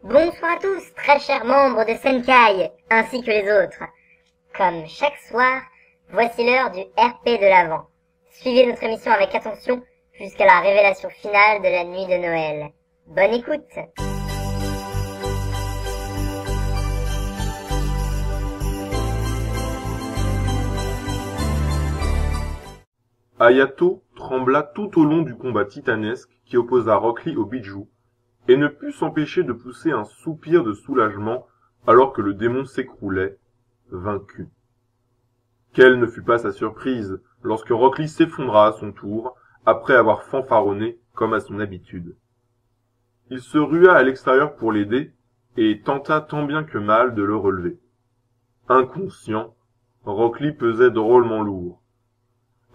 Bonsoir à tous, très chers membres de Senkai, ainsi que les autres. Comme chaque soir, voici l'heure du RP de l'Avent. Suivez notre émission avec attention jusqu'à la révélation finale de la nuit de Noël. Bonne écoute. Hayato trembla tout au long du combat titanesque qui opposa Rock Lee au Bijou, et ne put s'empêcher de pousser un soupir de soulagement alors que le démon s'écroulait, vaincu. Quelle ne fut pas sa surprise lorsque Rock Lee s'effondra à son tour, après avoir fanfaronné comme à son habitude. Il se rua à l'extérieur pour l'aider, et tenta tant bien que mal de le relever. Inconscient, Rock Lee pesait drôlement lourd.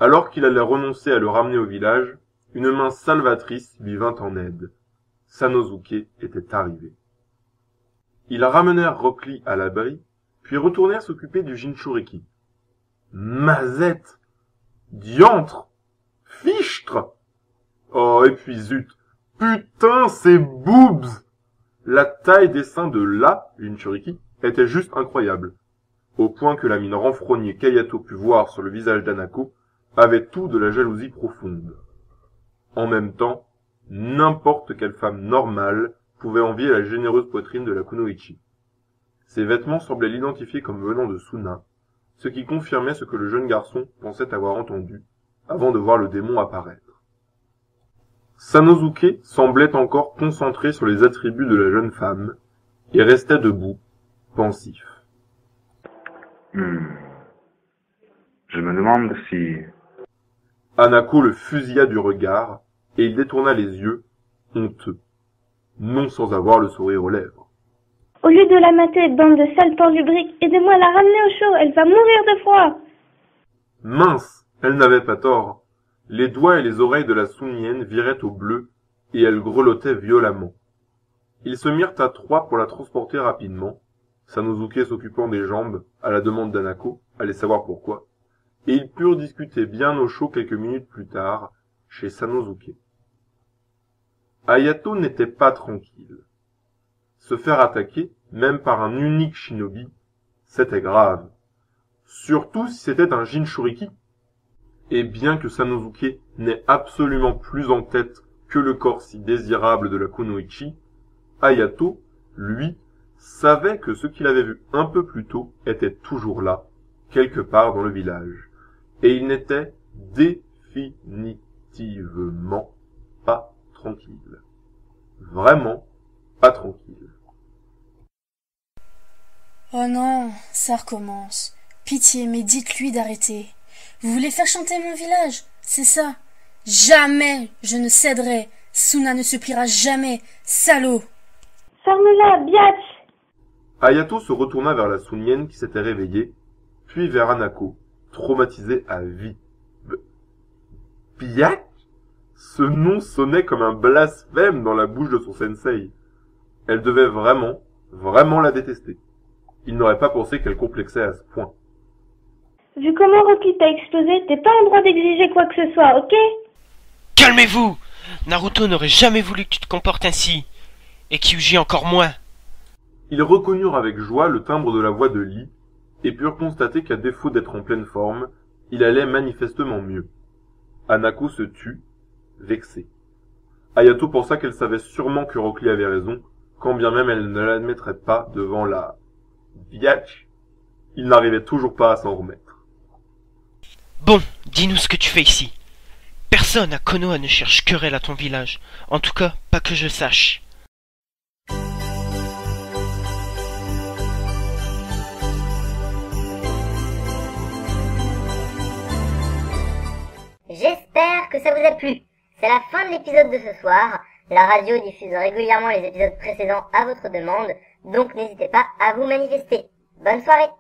Alors qu'il allait renoncer à le ramener au village, une main salvatrice lui vint en aide. Sanosuke était arrivé. Ils ramenèrent Rock Lee à l'abri, puis retournèrent s'occuper du Jinchuriki. Mazette! Diantre! Fichtre! Oh, et puis zut! Putain, ces boobs! La taille des seins de la Jinchuriki était juste incroyable, au point que la mine renfrognée qu'Hayato put voir sur le visage d'Hanako avait tout de la jalousie profonde. En même temps, n'importe quelle femme normale pouvait envier la généreuse poitrine de la Kunoichi. Ses vêtements semblaient l'identifier comme venant de Suna, ce qui confirmait ce que le jeune garçon pensait avoir entendu avant de voir le démon apparaître. Sanosuke semblait encore concentré sur les attributs de la jeune femme et restait debout, pensif. Je me demande si... Hanako le fusilla du regard, et il détourna les yeux, honteux, non sans avoir le sourire aux lèvres. Au lieu de la mater, bande de salpans lubriques, aidez-moi à la ramener au chaud, elle va mourir de froid. Mince, elle n'avait pas tort. Les doigts et les oreilles de la Sunienne viraient au bleu, et elle grelottait violemment. Ils se mirent à trois pour la transporter rapidement, Sanosuke s'occupant des jambes, à la demande d'Hanako, allait savoir pourquoi, et ils purent discuter bien au chaud quelques minutes plus tard, chez Sanosuke. Hayato n'était pas tranquille. Se faire attaquer, même par un unique shinobi, c'était grave. Surtout si c'était un Jinchuriki. Et bien que Sanosuke n'ait absolument plus en tête que le corps si désirable de la Kunoichi, Hayato, lui, savait que ce qu'il avait vu un peu plus tôt était toujours là, quelque part dans le village. Et il n'était définitivement pas tranquille. Vraiment pas tranquille. Oh non, ça recommence. Pitié, mais dites-lui d'arrêter. Vous voulez faire chanter mon village, c'est ça? Jamais je ne céderai. Suna ne se pliera jamais, salaud. Ferme-la, biatch! Hayato se retourna vers la Sunienne qui s'était réveillée, puis vers Hanako, traumatisée à vie. Biatch? Ce nom sonnait comme un blasphème dans la bouche de son sensei. Elle devait vraiment la détester. Il n'aurait pas pensé qu'elle complexait à ce point. Vu comment Rocky t'a explosé, t'es pas en droit d'exiger quoi que ce soit, ok? Calmez-vous! Naruto n'aurait jamais voulu que tu te comportes ainsi. Et Kyuji encore moins. Ils reconnurent avec joie le timbre de la voix de Lee, et purent constater qu'à défaut d'être en pleine forme, il allait manifestement mieux. Hanako se tut, vexée. Hayato pensa qu'elle savait sûrement que Rock Lee avait raison, quand bien même elle ne l'admettrait pas devant la biatch. Il n'arrivait toujours pas à s'en remettre. Bon, dis-nous ce que tu fais ici. Personne à Konoha ne cherche querelle à ton village. En tout cas, pas que je sache. J'espère que ça vous a plu. C'est la fin de l'épisode de ce soir. La radio diffuse régulièrement les épisodes précédents à votre demande, donc n'hésitez pas à vous manifester. Bonne soirée!